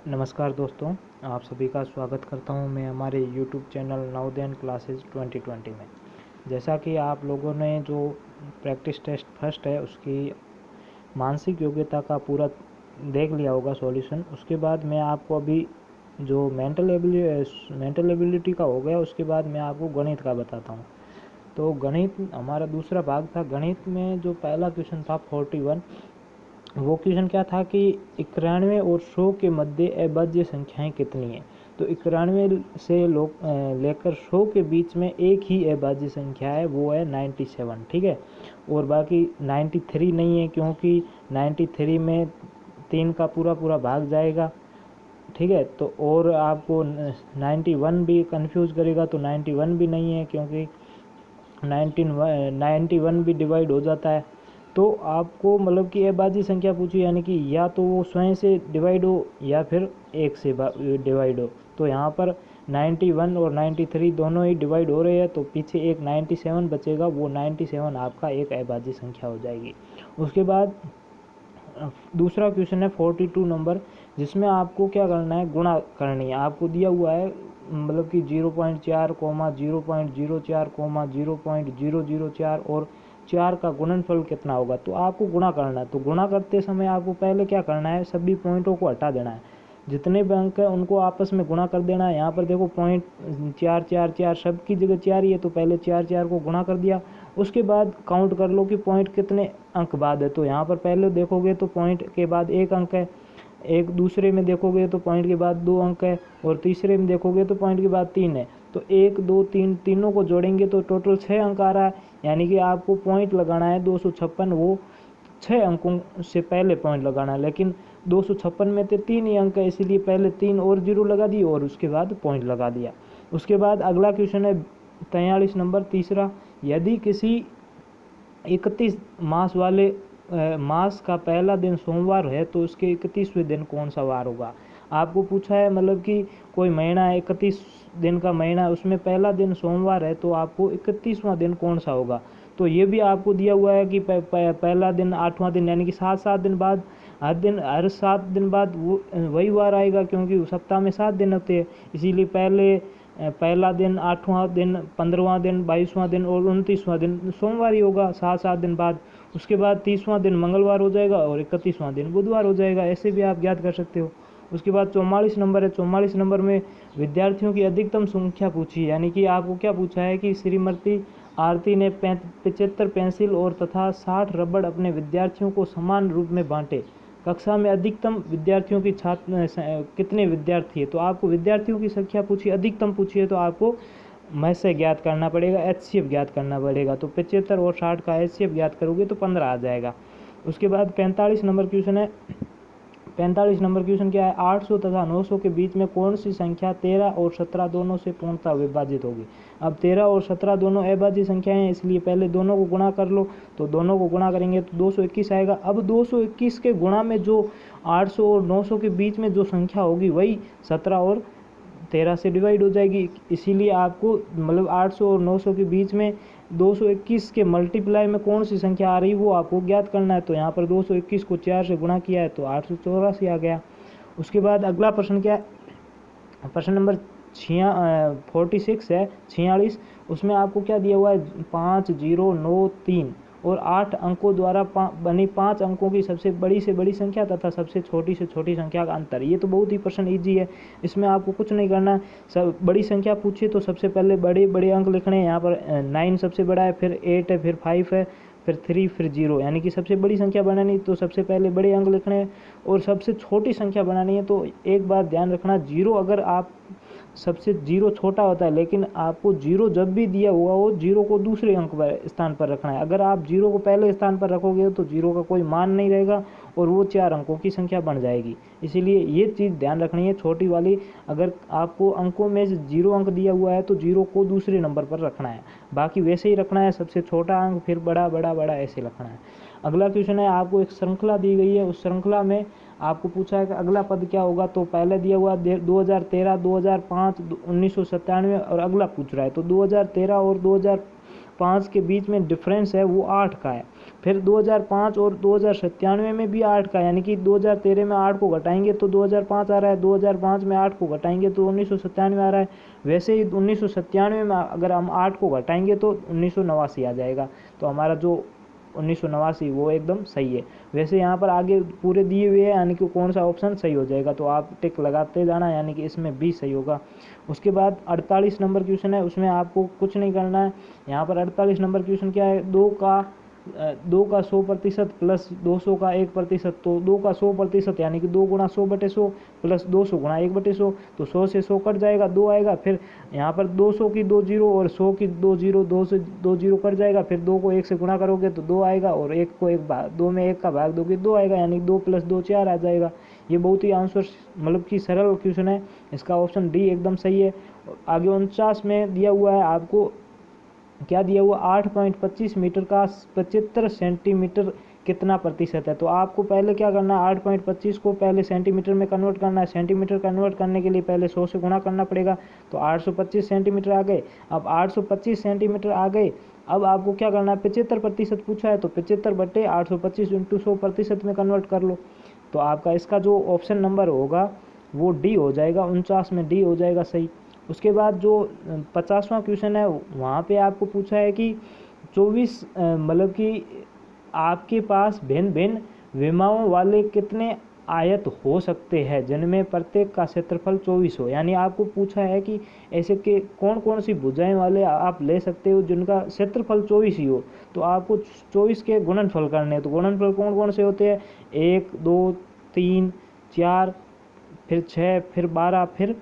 नमस्कार दोस्तों, आप सभी का स्वागत करता हूं मैं हमारे YouTube चैनल नवोदय क्लासेस 2020 में। जैसा कि आप लोगों ने जो प्रैक्टिस टेस्ट फर्स्ट है उसकी मानसिक योग्यता का पूरा देख लिया होगा सॉल्यूशन। उसके बाद मैं आपको अभी जो मेंटल एबिलिटी का हो गया, उसके बाद मैं आपको गणित का बताता हूँ। तो गणित हमारा दूसरा भाग था। गणित में जो पहला क्वेश्चन था 41, वो क्वेश्चन क्या था कि 91 और 100 के मध्य अभाज्य संख्याएं कितनी हैं। तो 91 से लेकर 100 के बीच में एक ही अभाज्य संख्या है, वो है 97। ठीक है, और बाकी 93 नहीं है, क्योंकि 93 में 3 का पूरा भाग जाएगा। ठीक है, तो और आपको 91 भी कंफ्यूज करेगा, तो 91 भी नहीं है, क्योंकि 91 भी डिवाइड हो जाता है। तो आपको मतलब कि अभाज्य संख्या पूछी, यानी कि या तो वो स्वयं से डिवाइड हो या फिर एक से डिवाइड हो। तो यहाँ पर 91 और 93 दोनों ही डिवाइड हो रहे हैं, तो पीछे एक 97 बचेगा, वो 97 आपका एक अभाज्य संख्या हो जाएगी। उसके बाद दूसरा क्वेश्चन है 42 नंबर, जिसमें आपको क्या करना है, गुणा करनी है। आपको दिया हुआ है मतलब कि 0.4, 0.04, 0.004 और 4 का गुणनफल कितना होगा। तो आपको गुणा करना है। तो गुणा करते समय आपको पहले क्या करना है, सभी पॉइंटों को हटा देना है। जितने भी अंक है उनको आपस में गुणा कर देना है। यहाँ पर देखो पॉइंट 4 4 4 सब की जगह 4 ही है, तो पहले 4 4 को गुणा कर दिया। उसके बाद काउंट कर लो कि पॉइंट कितने अंक बाद है। तो यहाँ पर पहले देखोगे तो पॉइंट के बाद 1 अंक है, एक दूसरे में देखोगे तो पॉइंट के बाद 2 अंक है, और तीसरे में देखोगे तो पॉइंट के बाद 3 है। तो 1 2 3 तीनों को जोड़ेंगे तो टोटल 6 अंक आ रहा है। यानी कि आपको पॉइंट लगाना है 256, वो 6 अंकों से पहले पॉइंट लगाना है। लेकिन 256 में तो 3 ही अंक है, इसीलिए पहले 3 और जीरो लगा दिए और उसके बाद पॉइंट लगा दिया। उसके बाद अगला क्वेश्चन है 43 नंबर, तीसरा। यदि किसी 31 मास वाले मास का पहला दिन सोमवार है, तो उसके 31वें दिन कौन सा वार होगा। आपको पूछा है मतलब कि कोई महीना है, 31 दिन का महीना है, उसमें पहला दिन सोमवार है, तो आपको 31वां दिन कौन सा होगा। तो ये भी आपको दिया हुआ है कि पहला दिन 8वां दिन, यानी कि 7 दिन बाद हर 7 दिन बाद वो वही वार आएगा, क्योंकि सप्ताह में 7 दिन होते हैं। इसीलिए पहला दिन, 8वां दिन, 15वां दिन, 22वां दिन और 29वां दिन सोमवार ही होगा 7 दिन बाद। उसके बाद 30वां दिन मंगलवार हो जाएगा और 31वां दिन बुधवार हो जाएगा। ऐसे भी आप ज्ञात कर सकते हो। उसके बाद 44 नंबर है। 44 नंबर में विद्यार्थियों की अधिकतम संख्या पूछी है। यानी कि आपको क्या पूछा है कि श्रीमती आरती ने 75 पेंसिल और तथा 60 रबड़ अपने विद्यार्थियों को समान रूप में बांटे। कक्षा में अधिकतम विद्यार्थियों की कितने विद्यार्थी है। तो आपको विद्यार्थियों की संख्या पूछी, अधिकतम पूछी है, तो आपको मैं से ज्ञात करना पड़ेगा, HCF ज्ञात करना पड़ेगा। तो 75 और 60 का HCF ज्ञात करोगे तो 15 आ जाएगा। उसके बाद 45 नंबर क्वेश्चन है। 45 नंबर क्वेश्चन क्या है, 800 तथा 900 के बीच में कौन सी संख्या 13 और 17 दोनों से पूर्णतः विभाजित होगी। अब 13 और 17 दोनों अभाज्य संख्याएं हैं, इसलिए पहले दोनों को गुणा कर लो। तो दोनों को गुणा करेंगे तो 221 आएगा। अब 221 के गुणा में जो 800 और 900 के बीच में जो संख्या होगी वही 17 और 13 से डिवाइड हो जाएगी। इसीलिए आपको मतलब 800 और 900 के बीच में 221 के मल्टीप्लाई में कौन सी संख्या आ रही है वो आपको ज्ञात करना है। तो यहाँ पर 221 को 4 से गुणा किया है तो 884 आ गया। उसके बाद अगला प्रश्न क्या है, प्रश्न नंबर 46 है, 46। उसमें आपको क्या दिया हुआ है, 5 0 9 3 और 8 अंकों द्वारा बनी 5 अंकों की सबसे बड़ी से बड़ी संख्या तथा सबसे छोटी से छोटी संख्या का अंतर। ये तो बहुत ही प्रश्न ईजी है, इसमें आपको कुछ नहीं करना। सब बड़ी संख्या पूछिए तो सबसे पहले बड़े बड़े अंक लिखने हैं। यहाँ पर 9 सबसे बड़ा है, फिर 8 है, फिर 5 है, फिर 3, फिर 0। यानी कि सबसे बड़ी संख्या बनानी तो सबसे पहले बड़े अंक लिखने हैं, और सबसे छोटी संख्या बनानी है तो एक बात ध्यान रखना, 0 अगर आप सबसे 0 छोटा होता है, लेकिन आपको 0 जब भी दिया हुआ हो 0 को दूसरे अंक पर स्थान पर रखना है। अगर आप 0 को पहले स्थान पर रखोगे तो 0 का कोई मान नहीं रहेगा और वो 4 अंकों की संख्या बन जाएगी। इसीलिए ये चीज़ ध्यान रखनी है छोटी वाली। अगर आपको अंकों में 0 अंक दिया हुआ है तो 0 को दूसरे नंबर पर रखना है, बाकी वैसे ही रखना है, सबसे छोटा अंक फिर बड़ा बड़ा बड़ा ऐसे रखना है। अगला क्वेश्चन है, आपको एक श्रृंखला दी गई है, उस श्रृंखला में आपको पूछा है कि अगला पद क्या होगा। तो पहले दिया हुआ 2013, 2005, 1997 और अगला पूछ रहा है। तो 2013 और 2005 के बीच में डिफरेंस है वो 8 का है। फिर 2005 और 2097 में भी 8 का, यानी कि 2013 में 8 को घटाएंगे तो 2005 आ रहा है, 2005 में 8 को घटाएंगे तो 1997 आ रहा है। वैसे ही 1997 में अगर हम 8 को घटाएंगे तो 1989 आ जाएगा। तो हमारा जो 1989 वो एकदम सही है। वैसे यहाँ पर आगे पूरे दिए हुए हैं, यानी कि कौन सा ऑप्शन सही हो जाएगा, तो आप टिक लगाते जाना, यानी कि इसमें बी सही होगा। उसके बाद 48 नंबर क्वेश्चन है, उसमें आपको कुछ नहीं करना है। यहाँ पर 48 नंबर क्वेश्चन क्या है, 2 का 100% प्लस 200 का 1%, तो 2 का 100% यानी कि 2 गुणा 100/100 प्लस 200 गुणा 1/100, तो 100 से 100 कट जाएगा, 2 आएगा। फिर यहाँ पर 200 की 2 जीरो और 100 की 2 जीरो, 2 से 2 जीरो कट जाएगा। फिर 2 को 1 से गुणा करोगे तो 2 आएगा, और 1 को 1 भाग 2 में 1 का भाग दोगे 2 आएगा, यानी 2 + 2 4 आ जाएगा। ये बहुत ही आंसर मतलब कि सरल क्वेश्चन है, इसका ऑप्शन डी एकदम सही है। आगे 49 में दिया हुआ है आपको, क्या दिया हुआ, 8.25 मीटर का 75 सेंटीमीटर कितना प्रतिशत है। तो आपको पहले क्या करना है, 8.25 को पहले सेंटीमीटर में कन्वर्ट करना है। सेंटीमीटर कन्वर्ट करने के लिए पहले 100 से गुणा करना पड़ेगा, तो 825 सेंटीमीटर आ गए। अब 825 सेंटीमीटर आ गए, अब आपको क्या करना है, 75% पूछा है तो 75/825 × 100% में कन्वर्ट कर लो। तो आपका इसका जो ऑप्शन नंबर होगा वो डी हो जाएगा, 49 में डी हो जाएगा सही। उसके बाद जो 50वां क्वेश्चन है, वहाँ पे आपको पूछा है कि 24 मतलब कि आपके पास भिन्न भिन्न विमाओं वाले कितने आयत हो सकते हैं जिनमें प्रत्येक का क्षेत्रफल 24 हो। यानी आपको पूछा है कि ऐसे के कौन कौन सी भुजाएं वाले आप ले सकते हो जिनका क्षेत्रफल 24 ही हो। तो आपको 24 के गुणनफल करने हैं। तो गुणनफल कौन कौन से होते हैं, 1 2 3 4 फिर 6 फिर 12 फिर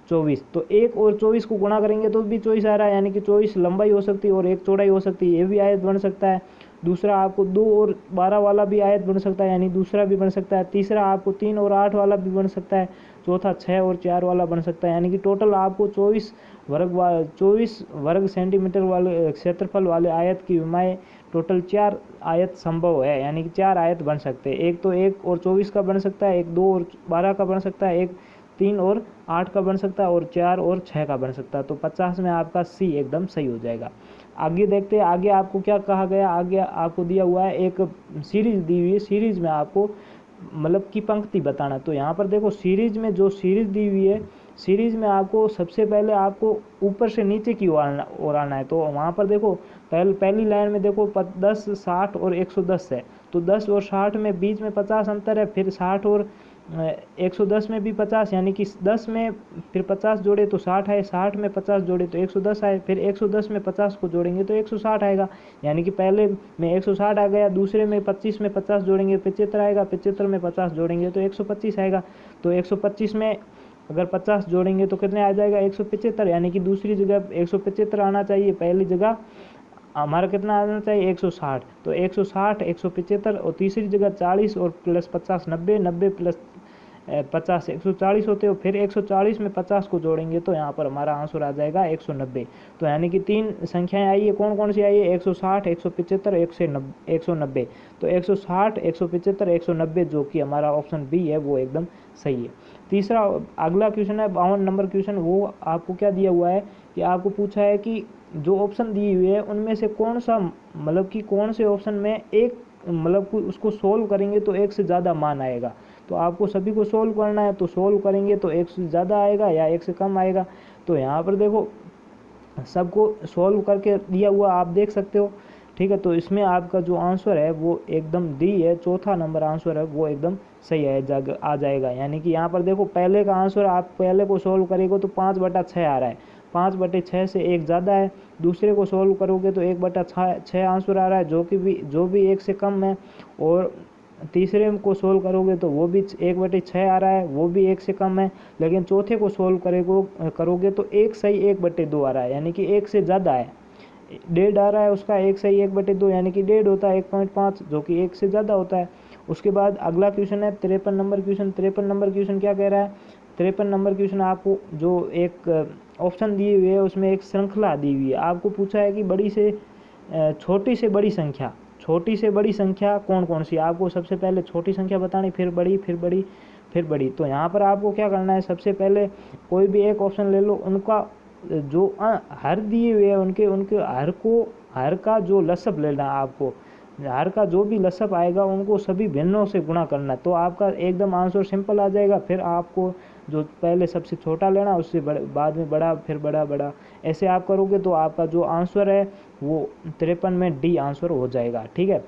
24। तो 1 और 24 को गुणा करेंगे तो भी 24 आ रहा है, यानी कि 24 लंबाई हो सकती है और 1 चौड़ाई हो सकती है, ये भी आयत बन सकता है। दूसरा आपको 2 और 12 वाला भी आयत बन सकता है, यानी दूसरा भी बन सकता है। तीसरा आपको 3 और 8 वाला भी बन सकता है। चौथा 6 और 4 वाला बन सकता है, यानी कि टोटल आपको 24 वर्ग सेंटीमीटर वाले क्षेत्रफल वाले आयत की विमाएँ टोटल 4 आयत संभव है, यानी कि 4 आयत बन सकते हैं। एक तो 1 और 24 का बन सकता है, एक 2 और 12 का बन सकता है, एक 3 और 8 का बन सकता है, और 4 और 6 का बन सकता है। तो 50 में आपका सी एकदम सही हो जाएगा। आगे देखते हैं, आगे आपको क्या कहा गया। आगे आपको दिया हुआ है एक सीरीज दी हुई है, सीरीज में आपको मतलब की पंक्ति बताना। तो यहाँ पर देखो सीरीज में जो सीरीज दी हुई है, सीरीज में आपको सबसे पहले आपको ऊपर से नीचे की ओर आना है। तो वहाँ पर देखो पहली लाइन में देखो 10 60 और 110 है। तो 10 और 60 में बीच में 50 अंतर है। फिर 60 और 110 में भी 50, यानी कि 10 में फिर 50 जोड़े तो 60 है, 60 में 50 जोड़े तो 110 आए, फिर 110 में 50 को जोड़ेंगे तो 160 आएगा, यानी कि पहले में 160 आ गया। दूसरे में 25 में 50 जोड़ेंगे 75 आएगा, 75 में 50 जोड़ेंगे तो 125 आएगा। तो 125 में अगर 50 जोड़ेंगे तो कितने आ जाएगा, 175, यानी कि दूसरी जगह 175 आना चाहिए, पहली जगह हमारा कितना आना चाहिए 160। तो 160 175, और तीसरी जगह 40 और प्लस 50 90, 90 प्लस 50 140 होते हो। फिर 140 में 50 को जोड़ेंगे तो यहाँ पर हमारा आंसर आ जाएगा 190। तो यानी कि 3 संख्याएं आई है, कौन कौन सी आई है, 160 175 190। तो 160 175 190 जो कि हमारा ऑप्शन बी है वो एकदम सही है। तीसरा अगला क्वेश्चन है 52 नंबर क्वेश्चन। वो आपको क्या दिया हुआ है कि आपको पूछा है कि जो ऑप्शन दिए हुए है उनमें से कौन सा मतलब कि कौन से ऑप्शन में एक मतलब उसको सोल्व करेंगे तो एक से ज़्यादा मान आएगा। तो आपको सभी को सोल्व करना है, तो सोल्व करेंगे तो एक से ज़्यादा आएगा या एक से कम आएगा। तो यहाँ पर देखो सबको सोल्व करके दिया हुआ आप देख सकते हो, ठीक है। तो इसमें आपका जो आंसर है वो एकदम डी है, चौथा नंबर आंसर है वो एकदम सही है आ जाएगा। यानी कि यहाँ पर देखो पहले का आंसर आप पहले को सोल्व करेंगे तो 5/6 आ रहा है, 5/6 से एक ज़्यादा है। दूसरे को सोल्व करोगे तो 1/6 आंसर आ रहा है जो भी एक से कम है। और तीसरे को सोल्व करोगे तो वो भी 1/6 आ रहा है, वो भी एक से कम है। लेकिन चौथे को सोल्व करोगे तो एक सही 1/2 आ रहा है, यानी कि एक से ज़्यादा है। 1.5 आ रहा है उसका, एक सही 1/2 यानी कि 1.5 होता है, 1.5 जो कि एक से ज़्यादा होता है। उसके बाद अगला क्वेश्चन है 53 नंबर क्वेश्चन। 53 नंबर क्वेश्चन क्या कह रहा है, 53 नंबर क्वेश्चन आपको जो एक ऑप्शन दिए हुए है उसमें एक श्रृंखला दी हुई है। आपको पूछा है कि छोटी से बड़ी संख्या कौन कौन सी। आपको सबसे पहले छोटी संख्या बतानी, फिर बड़ी, फिर बड़ी। तो यहाँ पर आपको क्या करना है, सबसे पहले कोई भी एक ऑप्शन ले लो, उनका जो हर दिए हुए हैं उनके उनके हर का जो लसब लेना है आपको, हर का जो भी लसब आएगा उनको सभी भिन्नों से गुणा करना है, तो आपका एकदम आंसर सिंपल आ जाएगा। फिर आपको जो पहले सबसे छोटा लेना, उससे बाद में बड़ा, फिर बड़ा बड़ा, ऐसे आप करोगे तो आपका जो आंसर है वो 53 में डी आंसर हो जाएगा। ठीक है,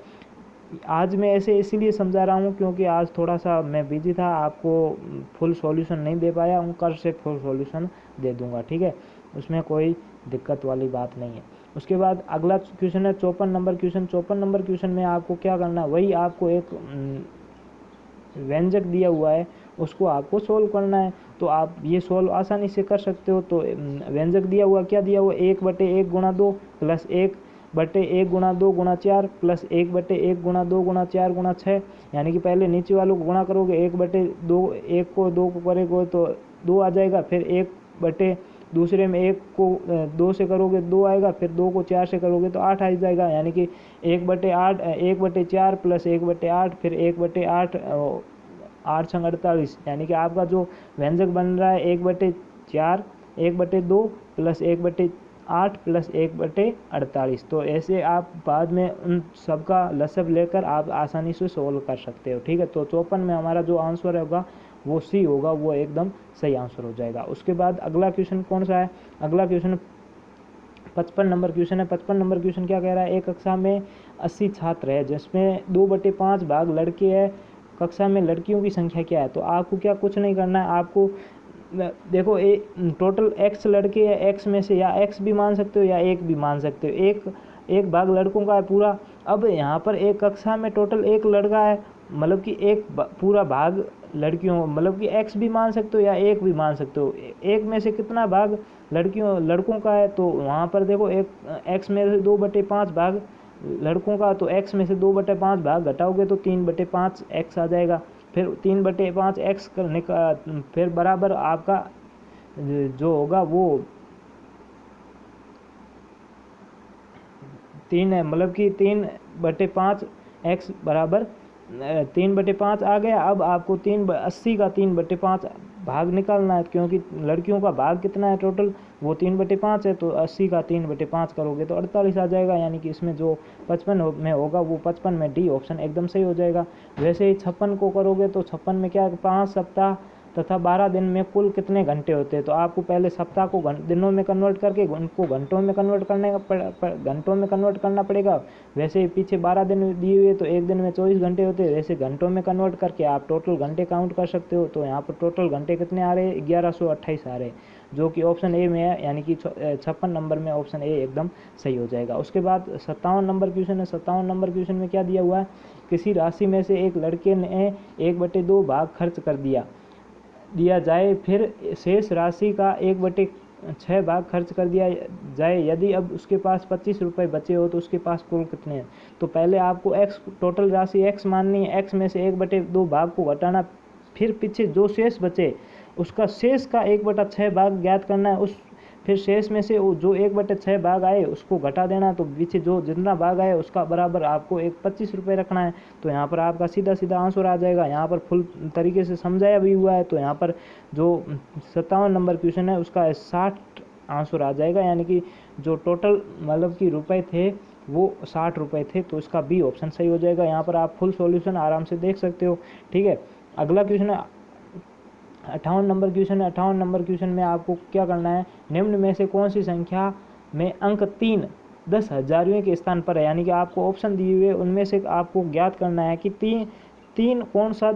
आज मैं ऐसे इसीलिए समझा रहा हूँ क्योंकि आज थोड़ा सा मैं बिजी था, आपको फुल सॉल्यूशन नहीं दे पाया हूँ, कल से फुल सॉल्यूशन दे दूँगा। ठीक है, उसमें कोई दिक्कत वाली बात नहीं है। उसके बाद अगला क्वेश्चन है 54 नंबर क्वेश्चन। 54 नंबर क्वेश्चन में आपको क्या करना है, वही आपको एक व्यंजक दिया हुआ है उसको आपको सोल्व करना है। तो आप ये सोल्व आसानी से कर सकते हो। तो व्यंजक दिया हुआ क्या दिया हुआ, 1/1 गुणा 2 प्लस 1/1 गुणा 2 गुणा 4 प्लस 1/1 गुणा 2 गुणा 4 गुणा 6, यानी कि पहले नीचे वालों को गुणा करोगे, 1/2 1 को 2 को करोगे तो 2 आ जाएगा, फिर 1 दूसरे में 1 को 2 से करोगे 2 आएगा, फिर 2 को 4 से करोगे तो 8 आ जाएगा, यानी कि 1/8 1/4 प्लस 1/8 फिर 1/8 8 संग 48, यानी कि आपका जो व्यंजक बन रहा है 1/4 1/2 प्लस 1/8 प्लस 1/48। तो ऐसे आप बाद में उन सबका लसब लेकर आप आसानी से सोल्व कर सकते हो। ठीक है, तो 54 में हमारा जो आंसर होगा वो सी होगा, वो एकदम सही आंसर हो जाएगा। उसके बाद अगला क्वेश्चन कौन सा है, अगला क्वेश्चन 55 नंबर क्वेश्चन है। 55 नंबर क्वेश्चन क्या कह रहा है, एक कक्षा में 80 छात्र है जिसमें 2/5 भाग लड़के हैं, कक्षा में लड़कियों की संख्या क्या है। तो आपको क्या कुछ नहीं करना है, आपको देखो टोटल x लड़के हैं, x में से या x भी मान सकते हो या 1 भी मान सकते हो, एक भाग लड़कों का है पूरा। अब यहाँ पर एक कक्षा में टोटल 1 लड़का है, मतलब कि एक पूरा भाग लड़कियों, मतलब कि x भी मान सकते हो या 1 भी मान सकते हो। 1 में से कितना भाग लड़कों का है, तो वहाँ पर देखो एक x में से 2/5 भाग लड़कों का, तो x में से 2/5 भाग घटाओगे तो 3/5 x आ जाएगा। फिर 3/5 x करने का फिर बराबर आपका जो होगा वो 3 है, मतलब कि 3/5 x बराबर 3/5 आ गया। अब आपको 80 का 3/5 भाग निकालना है, क्योंकि लड़कियों का भाग कितना है टोटल, वो 3/5 है, तो 80 का 3/5 करोगे तो 48 आ जाएगा, यानी कि इसमें जो 55 में होगा वो 55 में डी ऑप्शन एकदम सही हो जाएगा। वैसे ही 56 को करोगे तो 56 में क्या, 5 सप्ताह तथा 12 दिन में कुल कितने घंटे होते हैं। तो आपको पहले सप्ताह को दिनों में कन्वर्ट करके उनको घंटों में कन्वर्ट करना पड़ेगा। वैसे ही पीछे 12 दिन दिए हुए तो एक दिन में 24 घंटे होते हैं, वैसे घंटों में कन्वर्ट करके आप टोटल घंटे काउंट कर सकते हो। तो यहाँ पर टोटल घंटे कितने आ रहे हैं, 1128 आ रहे हैं, जो कि ऑप्शन ए में है, यानी कि 56 नंबर में ऑप्शन ए एकदम सही हो जाएगा। उसके बाद 57 नंबर क्वेश्चन है। 57 नंबर क्वेश्चन में क्या दिया हुआ है, किसी राशि में से एक लड़के ने 1/2 भाग खर्च कर दिया जाए, फिर शेष राशि का 1/6 भाग खर्च कर दिया जाए, यदि अब उसके पास 25 रुपये बचे हो तो उसके पास कुल कितने हैं। तो पहले आपको x टोटल राशि x माननी है, x में से 1/2 भाग को घटाना, फिर पीछे जो शेष बचे उसका शेष का 1/6 भाग ज्ञात करना है, उस फिर शेष में से जो 1/6 भाग आए उसको घटा देना, तो पीछे जो जितना भाग आए उसका बराबर आपको 25 रुपये रखना है। तो यहाँ पर आपका सीधा सीधा आंसर आ जाएगा। यहाँ पर फुल तरीके से समझाया भी हुआ है, तो यहाँ पर जो 57 नंबर क्वेश्चन है उसका 60 आंसर आ जाएगा, यानी कि जो टोटल मतलब कि रुपए थे वो 60 रुपये थे, तो इसका बी ऑप्शन सही हो जाएगा। यहाँ पर आप फुल सॉल्यूशन आराम से देख सकते हो। ठीक है, अगला क्वेश्चन है 58 नंबर क्वेश्चन है। 58 नंबर क्वेश्चन में आपको क्या करना है, निम्न में से कौन सी संख्या में अंक 3 10,000वें के स्थान पर है, यानी कि आपको ऑप्शन दिए हुए उनमें से आपको ज्ञात करना है कि तीन कौन सा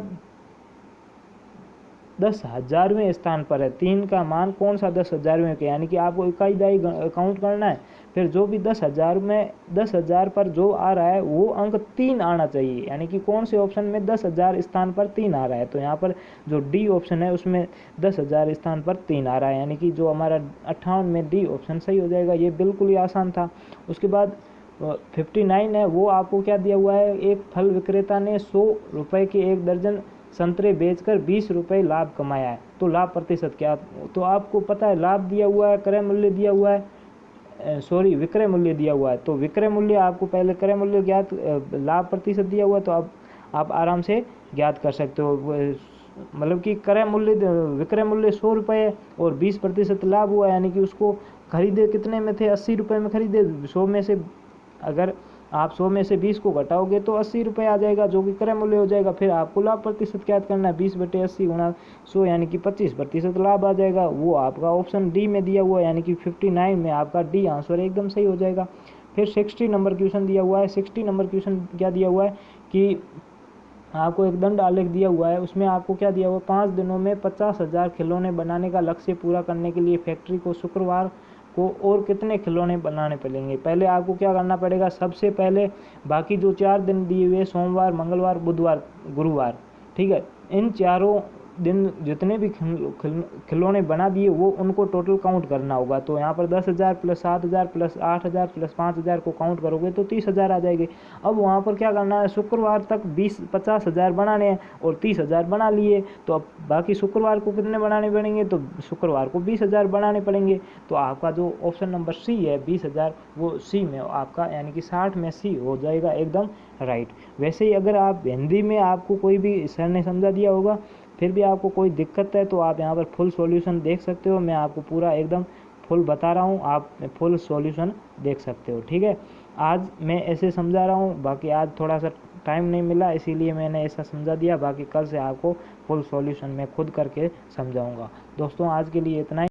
10,000वें स्थान पर है, 3 का मान कौन सा 10,000वें के, यानी कि आपको इकाई दाई काउंट करना है, फिर जो भी 10,000 पर जो आ रहा है वो अंक 3 आना चाहिए, यानी कि कौन से ऑप्शन में 10,000 स्थान पर 3 आ रहा है। तो यहाँ पर जो डी ऑप्शन है उसमें 10,000 स्थान पर 3 आ रहा है, यानी कि जो हमारा 58 में डी ऑप्शन सही हो जाएगा। ये बिल्कुल ही आसान था। उसके बाद 59 है, वो आपको क्या दिया हुआ है, एक फल विक्रेता ने 100 रुपये के 1 दर्जन संतरे बेचकर 20 रुपये लाभ कमाया है, तो लाभ प्रतिशत क्या। तो आपको पता है लाभ दिया हुआ है, क्रय मूल्य दिया हुआ है, विक्रय मूल्य दिया हुआ है। तो विक्रय मूल्य आपको पहले क्रय मूल्य ज्ञात, लाभ प्रतिशत दिया हुआ है, तो अब आप आराम से ज्ञात कर सकते हो। मतलब कि क्रय मूल्य विक्रय मूल्य 100 रुपये और 20% लाभ हुआ, यानी कि उसको खरीदे कितने में थे, 80 रुपये में खरीदे। 100 में से अगर आप 100 में से 20 को घटाओगे तो 80 रुपये आ जाएगा, जो कि क्रय मूल्य हो जाएगा। फिर आपको लाभ प्रतिशत ज्ञात करना है, 20/80 गुणा 100 यानी कि 25% लाभ आ जाएगा। वो आपका ऑप्शन डी में दिया हुआ है, यानी कि 59 में आपका डी आंसर एकदम सही हो जाएगा। फिर 60 नंबर क्वेश्चन दिया हुआ है। 60 नंबर क्वेश्चन क्या दिया हुआ है कि आपको एक दंड आलेख दिया हुआ है, उसमें आपको क्या दिया हुआ है, 5 दिनों में 50,000 खिलौने बनाने का लक्ष्य पूरा करने के लिए फैक्ट्री को शुक्रवार को और कितने खिलौने बनाने पड़ेंगे। पहले आपको क्या करना पड़ेगा, सबसे पहले बाकी जो 4 दिन दिए हुए, सोमवार, मंगलवार, बुधवार, गुरुवार, ठीक है, इन चारों दिन जितने भी खिलौने बना दिए वो उनको टोटल काउंट करना होगा। तो यहाँ पर 10,000 प्लस 7,000 प्लस 8,000 प्लस 5,000 को काउंट करोगे तो 30,000 आ जाएगी। अब वहाँ पर क्या करना है, शुक्रवार तक 50,000 बनाने हैं और 30,000 बना लिए, तो अब बाकी शुक्रवार को कितने बनाने पड़ेंगे, तो शुक्रवार को 20,000 बनाने पड़ेंगे। तो आपका जो ऑप्शन नंबर सी है 20,000, वो सी में आपका यानी कि 60 में सी हो जाएगा एकदम राइट। वैसे ही अगर आप हिंदी में आपको कोई भी सर ने समझा दिया होगा, फिर भी आपको कोई दिक्कत है तो आप यहाँ पर फुल सॉल्यूशन देख सकते हो। मैं आपको पूरा एकदम फुल बता रहा हूँ, आप फुल सॉल्यूशन देख सकते हो, ठीक है। आज मैं ऐसे समझा रहा हूँ, बाकी आज थोड़ा सा टाइम नहीं मिला इसीलिए मैंने ऐसा समझा दिया। बाकी कल से आपको फुल सॉल्यूशन मैं खुद करके समझाऊंगा। दोस्तों आज के लिए इतना ही।